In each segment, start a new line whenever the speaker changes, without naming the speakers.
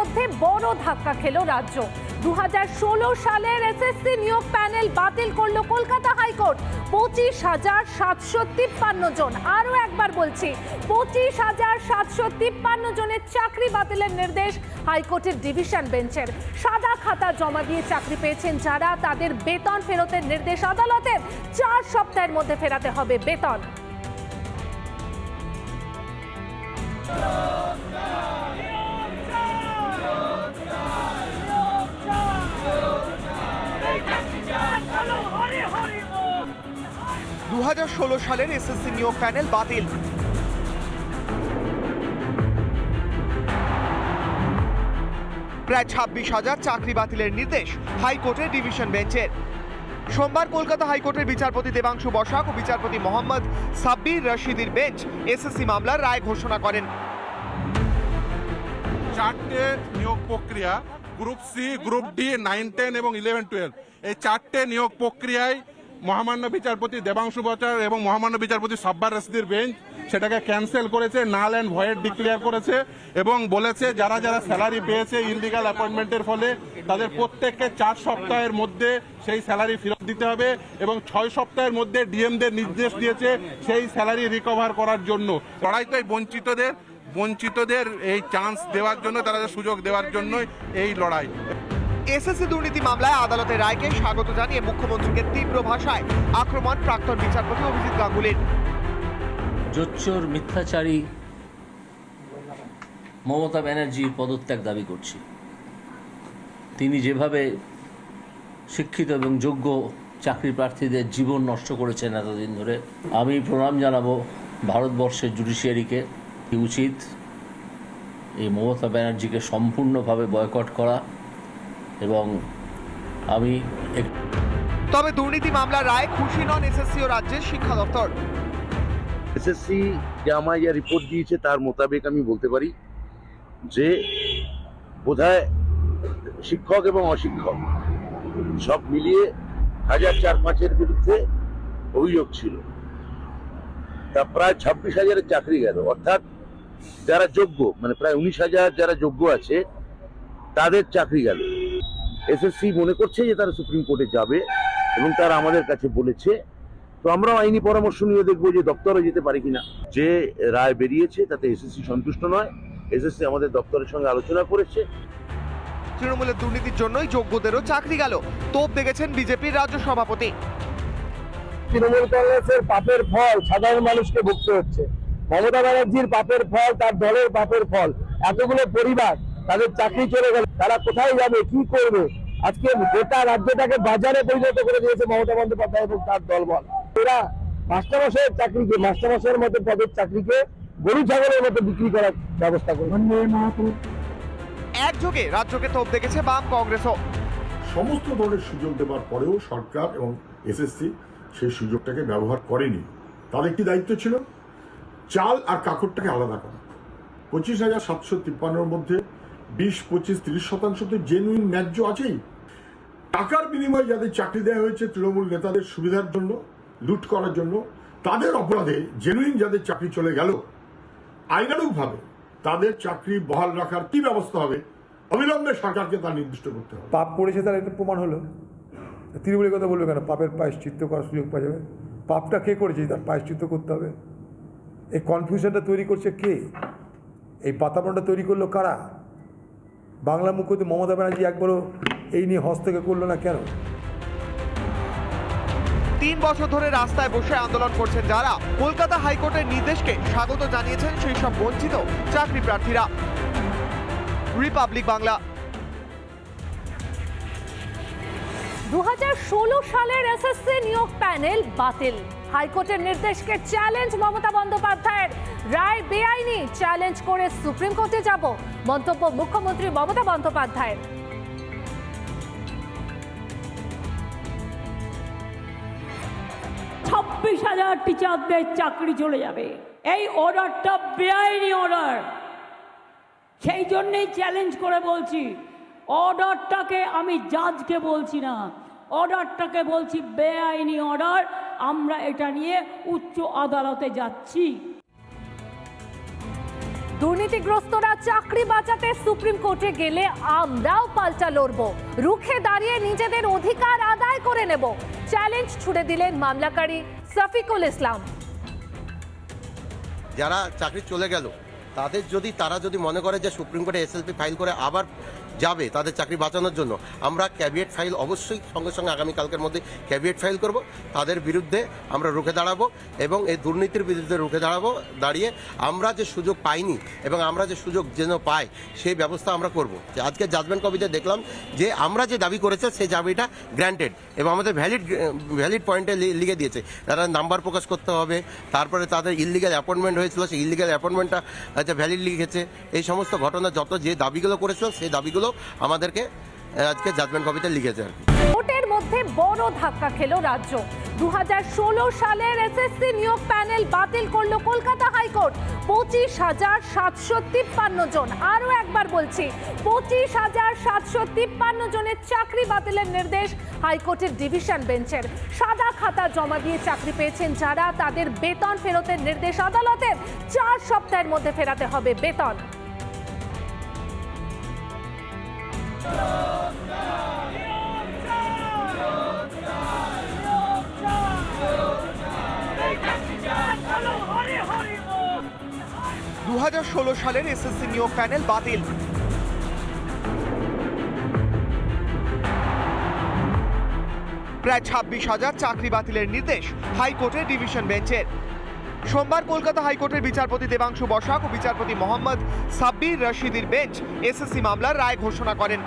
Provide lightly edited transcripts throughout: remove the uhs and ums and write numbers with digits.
মধ্যে বড় ধাক্কা খেল রাজ্য। 2016 সালের এসএসসি নিয়োগ প্যানেল বাতিল করলো কলকাতা হাইকোর্ট। 25,753 জন, আরো একবার বলছি 25,753 জনের চাকরি বাতিলের নির্দেশ হাইকোর্টের ডিভিশন বেঞ্চের। সাদা খাতা জমা দিয়ে চাকরি পেয়েছেন যারা, তাদের বেতন ফেরতের নির্দেশ আদালতের। 4 সপ্তাহের মধ্যে ফেরাতে হবে বেতন।
দু 2016 সালের এসএসসি নিয়োগ প্যানেল বাতিল। প্রায় 26,000 চাকরি বাতিলের নির্দেশ হাইকোর্টের ডিভিশন বেঞ্চের। সোমবার কলকাতা হাইকোর্টের বিচারপতি দেবাংশু বসাক ও বিচারপতি মোহাম্মদ সাব্বির রশিদির বেঞ্চ এসএসসি মামলার রায় ঘোষণা করেন।
4টে নিয়োগ প্রক্রিয়া, গ্রুপ সি, গ্রুপ ডি, 9, 10 এবং 11, 12, এই 4টে নিয়োগ প্রক্রিয়ায় মহামান্য বিচারপতি দেবাংশু বসাক এবং মহামান্য বিচারপতি সাব্বির রশিদির বেঞ্চ সেটাকে ক্যান্সেল করেছে, নাল অ্যান্ড ভয়েড ডিক্লেয়ার করেছে এবং বলেছে যারা যারা স্যালারি পেয়েছে ইনলিগাল অ্যাপয়েন্টমেন্টের ফলে তাদের প্রত্যেককে 4 সপ্তাহের মধ্যে সেই স্যালারি ফেরত দিতে হবে এবং 6 সপ্তাহের মধ্যে ডিএমদের নির্দেশ দিয়েছে সেই স্যালারি রিকভার করার জন্য। লড়াইটাই বঞ্চিতদের এই চান্স দেওয়ার জন্য, তারা সুযোগ দেওয়ার জন্যই এই লড়াই।
এসএসসি দুর্নীতি মামলায় আদালতের রায়কে স্বাগত জানিয়ে মুখ্যমন্ত্রীকে তীব্র ভাষায় আক্রমণ প্রাক্তন বিচারপতি অভিজিৎ গাঙ্গুলির।
জোচ্চোর মিথ্যাচারী মমতা ব্যানার্জির পদত্যাগ দাবি করছি। তিনি যেভাবে শিক্ষিত এবং যোগ্য চাকরি প্রার্থীদের জীবন নষ্ট করেছেন এতদিন ধরে, আমি প্রণাম জানাবো ভারতবর্ষের জুডিশিয়ারিকে। উচিত এই মমতা ব্যানার্জিকে সম্পূর্ণভাবে বয়কট করা এবং আমি
তবে দুর্নীতি মামলার রায় খুশি নন এসএসসি ও রাজ্যের শিক্ষা দপ্তর।
এসএসসি যে আমায় যা রিপোর্ট দিয়েছে তার মোতাবেক আমি বলতে পারি যে বোধহয় শিক্ষক এবং অশিক্ষক সব মিলিয়ে 1,004-5-এর বিরুদ্ধে অভিযোগ ছিল। তা প্রায় 26,000-এর চাকরি গেল, অর্থাৎ যারা যোগ্য, মানে প্রায় 19,000 যারা যোগ্য আছে তাদের চাকরি গেল। এসএসসি মনে করছে যে তারা সুপ্রিম কোর্টে যাবে এবং তারা আমাদের কাছে বলেছে, তো আমরাও আইনি পরামর্শ নিয়ে দেখবো যে দপ্তরে যেতে পারে কিনা। যে রায় বেরিয়েছে তাতে এসএসসি সন্তুষ্ট নয়। এসএসসি আমাদের দপ্তরের সঙ্গে আলোচনা করেছে।
তৃণমূলের দুর্নীতির জন্যই যোগ্যদেরও চাকরি গেল, তোপ দেখেছেন বিজেপির রাজ্য সভাপতি।
তৃণমূল কংগ্রেসের পাপের ফল সাধারণ মানুষকে ভুগতে হচ্ছে। মমতা ব্যানার্জির পাপের ফল, তার দলের পাপের ফল। এতগুলো পরিবার তাদের চাকরি চলে গেল, তারা কোথায় যাবে, কি করবে? আজকে গোটা রাজ্যটাকে বাজারে পরিণত করে দিয়েছে মমতা বন্দ্যোপাধ্যায় এবং তার দলবল। এরা মাস্টারমশাইয়ের চাকরিকে, মাস্টারমশাইয়ের মতো পদের চাকরিকে গরু ছাগলের মতো বিক্রি করার ব্যবস্থা করে।
একযোগে রাজ্যকে তোপ দেখেছে বাম কংগ্রেসও।
সমস্ত ধরনের সুযোগ দেওয়ার পরেও সরকার এবং এসএসসি সেই সুযোগটাকে ব্যবহার করেনি। তাদের কি দায়িত্ব ছিল? চাল আর কাকড়টাকে আলাদা করা। 25,753-এর মধ্যে 20, 25, 30% তো জেনুইন ন্যায্য আছেই। টাকার বিনিময়ে যাদের চাকরি দেওয়া হয়েছে তৃণমূল নেতাদের সুবিধার জন্য, লুট করার জন্য, তাদের অপরাধে জেনুইন যাদের চাকরি চলে গেল, আইনানুগভাবে তাদের চাকরি বহাল রাখার কি ব্যবস্থা হবে অবিলম্বে সরকারকে তা নির্দিষ্ট করতে হবে।
পাপ করেছে তার এটা প্রমাণ হলো। তৃণমূলের কথা বলবে কেন? পাপের প্রায়শ্চিত্ত করার সুযোগ পাওয়া যাবে। পাপটা কে করেছে তার প্রায়শ্চিত্ত করতে হবে? এই কনফিউশনটা তৈরি করছে কে? এই বাতাবরণটা তৈরি করলো কারা? বাংলা মুখ্যমন্ত্রী মমতা ব্যানার্জি একবারও এই নিয়ে হস্তক্ষেপ করলো না কেন?
3 বছর ধরে রাস্তায় বসে আন্দোলন করছেন যারা, কলকাতা হাইকোর্টের নির্দেশকে স্বাগত জানিয়েছেন সেই সব বঞ্চিত চাকরি প্রার্থীরা। রিপাবলিক বাংলা।
2016 সালের এসএসসি নিয়োগ প্যানেল বাতিল। হাইকোর্টের নির্দেশকে চ্যালেঞ্জ মমতা বন্দ্যোপাধ্যায়ের। রায় বেআইনি, চ্যালেঞ্জ করে সুপ্রিম কোর্টে যাব, মন্তব্য মুখ্যমন্ত্রী মমতা বন্দ্যোপাধ্যায়ের।
26,000 টিচারদের চাকরি চলে যাবে। এই অর্ডারটা বেআইনি অর্ডার, সেই জন্যই চ্যালেঞ্জ করে বলছি। অর্ডারটাকে আমি জাজকে বলছি না, অর্ডারটাকে বলছি বেআইনি অর্ডার। আমরা এটা নিয়ে উচ্চ আদালতে যাচ্ছি।
দুর্নীতিগ্রস্তরা চাকরি বাঁচাতে সুপ্রিম কোর্টে গেলে আমরাও পাল্টা লড়ব, রুখে দাঁড়িয়ে নিজেদের অধিকার আদায় করে নেব, চ্যালেঞ্জ ছুড়ে দিলেন মামলাকারী শফিকুল ইসলাম।
যারা চাকরি চলে গেল তারা যদি মনে করে যে সুপ্রিম কোর্টে এসএলপি ফাইল করে আবার যাবে তাদের চাকরি বাঁচানোর জন্য, আমরা ক্যাবিনেট ফাইল অবশ্যই সঙ্গে সঙ্গে আগামীকালকের মধ্যে ক্যাবিনেট ফাইল করব। তাদের বিরুদ্ধে আমরা রুখে দাঁড়াবো এবং এই দুর্নীতির বিরুদ্ধে রুখে দাঁড়িয়ে আমরা যে সুযোগ পাইনি এবং আমরা যে সুযোগ যেন পাই সেই ব্যবস্থা আমরা করব। যে আজকে জাজমেন্ট কপিতে দেখলাম যে আমরা যে দাবি করেছে সেই দাবিটা গ্র্যান্টেড এবং আমাদের ভ্যালিড পয়েন্টে লিখে দিয়েছে। তারা নাম্বার প্রকাশ করতে হবে, তারপরে তাদের ইললিগাল অ্যাপয়েন্টমেন্ট হয়েছিল সেই ইললিগাল অ্যাপয়েন্টমেন্টটা ভ্যালিড লিখেছে। এই সমস্ত ঘটনা যত যে দাবিগুলো করেছিল সেই দাবিগুলো আমাদেরকে আজকে জাজমেন্ট কপিতে লিখেছে।
কোর্টের মধ্যে বড় ধাক্কা খেল রাজ্য। 2016 সালের এসএসসি নিয়োগ প্যানেল বাতিল করলো কলকাতা হাইকোর্ট। 25,753 জন, আরো একবার বলছি 25,753 জনের চাকরি বাতিলের নির্দেশ হাইকোর্টের ডিভিশন বেঞ্চের। সাদা খাতা জমা দিয়ে চাকরি পেয়েছেন যারা, তাদের বেতন ফেরতের নির্দেশ আদালতের। 4 সপ্তাহের মধ্যে ফেরাতে হবে বেতন।
দু 2016 সালের এসএসসি নিয়োগ প্যানেল বাতিল। প্রায় 26,000 চাকরি বাতিলের নির্দেশ হাইকোর্টের ডিভিশন বেঞ্চের। সোমবার কলকাতা হাইকোর্টের বিচারপতি দেবাংশু বসাক ও বিচারপতি মোহাম্মদ সাব্বির রশিদির বেঞ্চ এসএসসি মামলার রায় ঘোষণা করেন।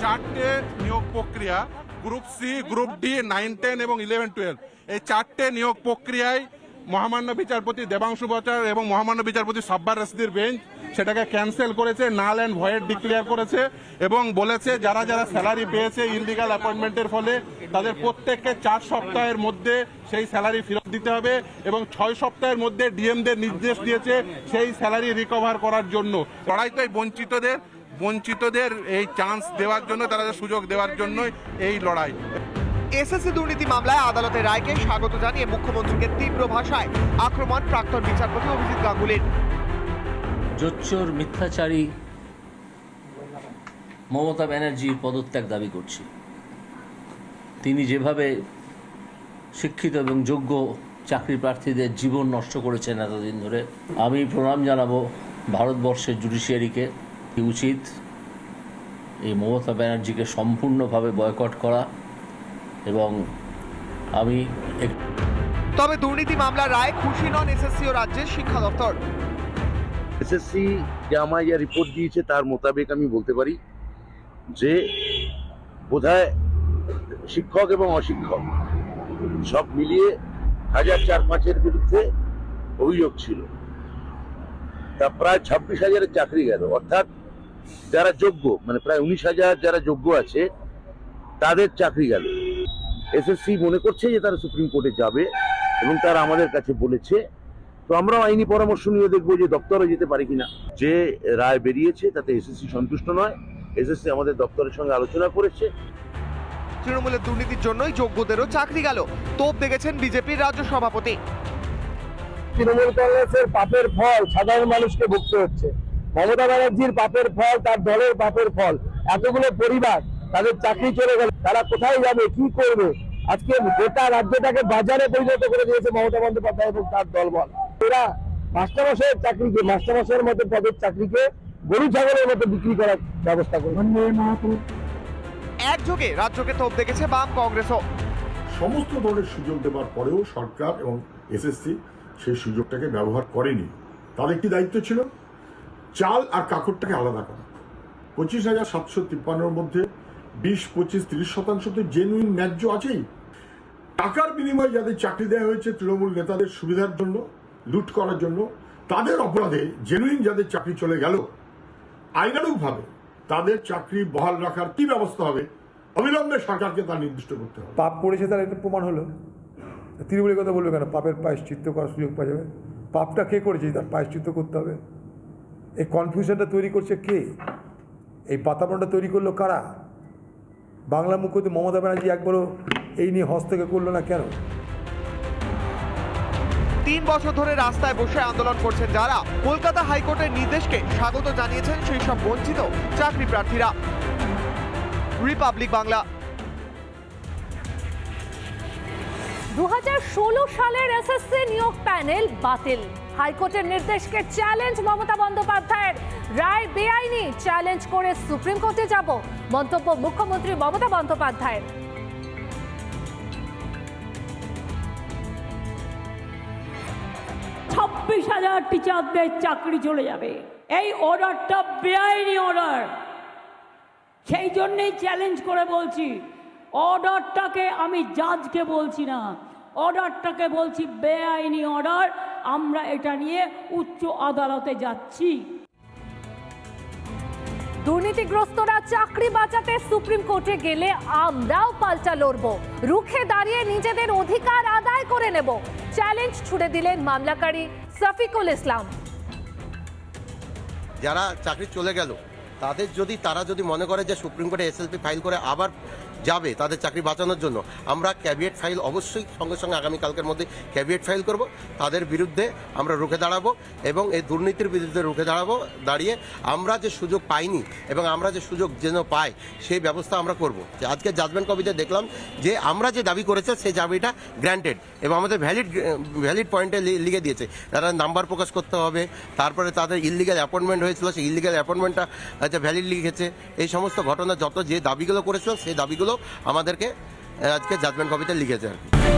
4টে নিয়োগ প্রক্রিয়া, গ্রুপ সি, গ্রুপ ডি, 9, 10 এবং 11, 12, এই 4টে নিয়োগ প্রক্রিয়ায় মহামান্য বিচারপতি দেবাংশু বসাক এবং মহামান্য বিচারপতি সাব্বির রশিদির বেঞ্চ সেটাকে ক্যান্সেল করেছে, নাল অ্যান্ড ভয়েড ডিক্লেয়ার করেছে এবং বলেছে যারা যারা স্যালারি পেয়েছে ইললিগাল অ্যাপয়েন্টমেন্টের ফলে তাদের প্রত্যেককে 4 সপ্তাহের মধ্যে সেই স্যালারি ফেরত দিতে হবে এবং 6 সপ্তাহের মধ্যে ডিএমদের নির্দেশ দিয়েছে সেই স্যালারি রিকভার করার জন্য। লড়াইটাই বঞ্চিতদের এই চান্স দেওয়ার জন্য, তারা সুযোগ দেওয়ার জন্য এই লড়াই।
এসএসসি দুর্নীতি মামলায় আদালতের রায়কে স্বাগত জানিয়ে মুখ্যমন্ত্রীকে তীব্র ভাষায় আক্রমণ প্রাক্তন বিচারপতি অভিজিৎ গাঙ্গুলির।
জোচ্চোর মিথ্যাচারী মমতা ব্যানার্জির পদত্যাগ দাবি করছি। তিনি যেভাবে শিক্ষিত এবং যোগ্য চাকরি প্রার্থীদের জীবন নষ্ট করেছেন এতদিন ধরে, আমি প্রণাম জানাবো ভারতবর্ষের জুডিশিয়ারিকে। উচিত এই মমতা ব্যানার্জিকে সম্পূর্ণভাবে বয়কট করা এবং
তবে দুর্নীতি মামলার রায় খুশি নন এসএসসি ও রাজ্যের শিক্ষা দপ্তর।
এসএসসি যে আমায় যা রিপোর্ট দিয়েছে তার মোতাবেক আমি বলতে পারি যে বোধহয় শিক্ষক এবং অশিক্ষক সব মিলিয়ে 1,004-5-এর বিরুদ্ধে অভিযোগ ছিল। তা প্রায় 26,000-এর চাকরি গেল, অর্থাৎ যারা যোগ্য, মানে প্রায় 19,000 যারা যোগ্য আছে তাদের চাকরি গেল। এসএসসি মনে করছে যে তারা সুপ্রিম কোর্টে যাবে এবং তারা আমাদের কাছে বলেছে, তো আমরাও আইনি পরামর্শ নিয়ে দেখবো যে দপ্তরে যেতে পারি কিনা। যে রায় বেরিয়েছে তাতে এসএসসি সন্তুষ্ট নয়। এসএসসি আমাদের দপ্তরের সঙ্গে আলোচনা করেছে।
তৃণমূলের দুর্নীতির জন্যই যোগ্যদেরও চাকরি গেল, তোপ দেখেছেন বিজেপির রাজ্য সভাপতি।
তৃণমূল কংগ্রেসের পাপের ফল সাধারণ মানুষকে ভুগতে হচ্ছে। মমতা ব্যানার্জির পাপের ফল, তার দলের পাপের ফল। এতগুলো পরিবার তাদের চাকরি চলে গেল, তারা কোথায় যাবে, কি করবে? আজকে গোটা রাজ্যটাকে বাজারে পরিণত করে দিয়েছে মমতা বন্দ্যোপাধ্যায় এবং তার দলবল। এরা মাস্টারমশাইয়ের চাকরিকে, মাস্টারমশাইয়ের মতো পদের চাকরিকে গরু ছাগলের মতো বিক্রি করার ব্যবস্থা করবে।
একযোগে রাজ্যকে তোপ দেখেছে বাম কংগ্রেসও।
সমস্ত ধরনের সুযোগ দেওয়ার পরেও সরকার এবং এসএসসি সেই সুযোগটাকে ব্যবহার করেনি। তাদের কি দায়িত্ব ছিল? চাল আর কাকড়টাকে আলাদা করা। 25,753-এর মধ্যে 20, 25, 30% তো জেনুইন ন্যায্য আছেই। টাকার বিনিময়ে যাদের চাকরি দেওয়া হয়েছে তৃণমূল নেতাদের সুবিধার জন্য, লুট করার জন্য, তাদের অপরাধে জেনুইন যাদের চাকরি চলে গেল, আইনানুগভাবে তাদের চাকরি বহাল রাখার কি ব্যবস্থা হবে অবিলম্বে সরকারকে তা নির্দিষ্ট করতে হবে।
পাপ করেছে তার একটা প্রমাণ হলো। তৃণমূলের কথা বলবে কেন? পাপের প্রায়শ্চিত্ত করার সুযোগ পাওয়া যাবে। পাপটা কে করেছে তার প্রায়শ্চিত্ত করতে হবে। এই কনফিউশনটা তৈরি করছে কে? এই বাতাবরণটা তৈরি করলো কারা? বাংলা মুখ্যমন্ত্রী মমতা ব্যানার্জি একবারও এই নিয়ে হস্তক্ষেপ করলো না কেন?
3 বছর ধরে রাস্তায় বসে আন্দোলন করছেন যারা, কলকাতা হাইকোর্টের নির্দেশকে স্বাগত জানিয়েছেন সেই সব বঞ্চিত চাকরি প্রার্থীরা। রিপাবলিক বাংলা।
2016 সালের এসএসসি নিয়োগ প্যানেল বাতিল। হাইকোর্টের নির্দেশকে চ্যালেঞ্জ মমতা বন্দ্যোপাধ্যায়ের। রায় বেআইনি, চ্যালেঞ্জ করে সুপ্রিম কোর্টে যাব, মন্তব্য মুখ্যমন্ত্রী মমতা বন্দ্যোপাধ্যায়ের।
26,000 টিচারদের চাকরি চলে যাবে। এই অর্ডারটা বেআইনি অর্ডার, সেই জন্যেই চ্যালেঞ্জ করে বলছি। অর্ডারটাকে আমি জাজকে বলছি না, অর্ডারটাকে বলছি বেআইনি অর্ডার। আমরা এটা নিয়ে উচ্চ আদালতে যাচ্ছি।
দুর্নীতিগ্রস্তরা চাকরি বাঁচাতে সুপ্রিম কোর্টে গেলে আমরাও পাল্টা লড়ব, রুখে দাঁড়িয়ে নিজেদের অধিকার আদায় করে নেব, চ্যালেঞ্জ ছুড়ে দিলেন মামলাকারী শফিকুল ইসলাম।
যারা চাকরি চলে গেল তারা যদি মনে করে যে সুপ্রিম কোর্টে এসএলপি ফাইল করে আবার যাবে তাদের চাকরি বাঁচানোর জন্য, আমরা ক্যাবিনেট ফাইল অবশ্যই সঙ্গে সঙ্গে আগামীকালকের মধ্যে ক্যাবিনেট ফাইল করব। তাদের বিরুদ্ধে আমরা রুখে দাঁড়াবো এবং এই দুর্নীতির বিরুদ্ধে রুখে দাঁড়িয়ে আমরা যে সুযোগ পাইনি এবং আমরা যে সুযোগ যেন পাই সেই ব্যবস্থা আমরা করব। আজকে জাজমেন্ট কপিতে দেখলাম যে আমরা যে দাবি করেছে সেই দাবিটা গ্র্যান্টেড এবং আমাদের ভ্যালিড পয়েন্টে লিখে দিয়েছে। তারা নাম্বার প্রকাশ করতে হবে, তারপরে তাদের ইললিগাল অ্যাপয়েন্টমেন্ট হয়েছিল সেই ইললিগাল অ্যাপয়েন্টমেন্টটা ভ্যালিড লিখেছে। এই সমস্ত ঘটনা যে দাবিগুলো করেছিল সেই দাবিগুলো আমাদেরকে আজকে জাজমেন্ট কপিতে লিখেছে আর কি।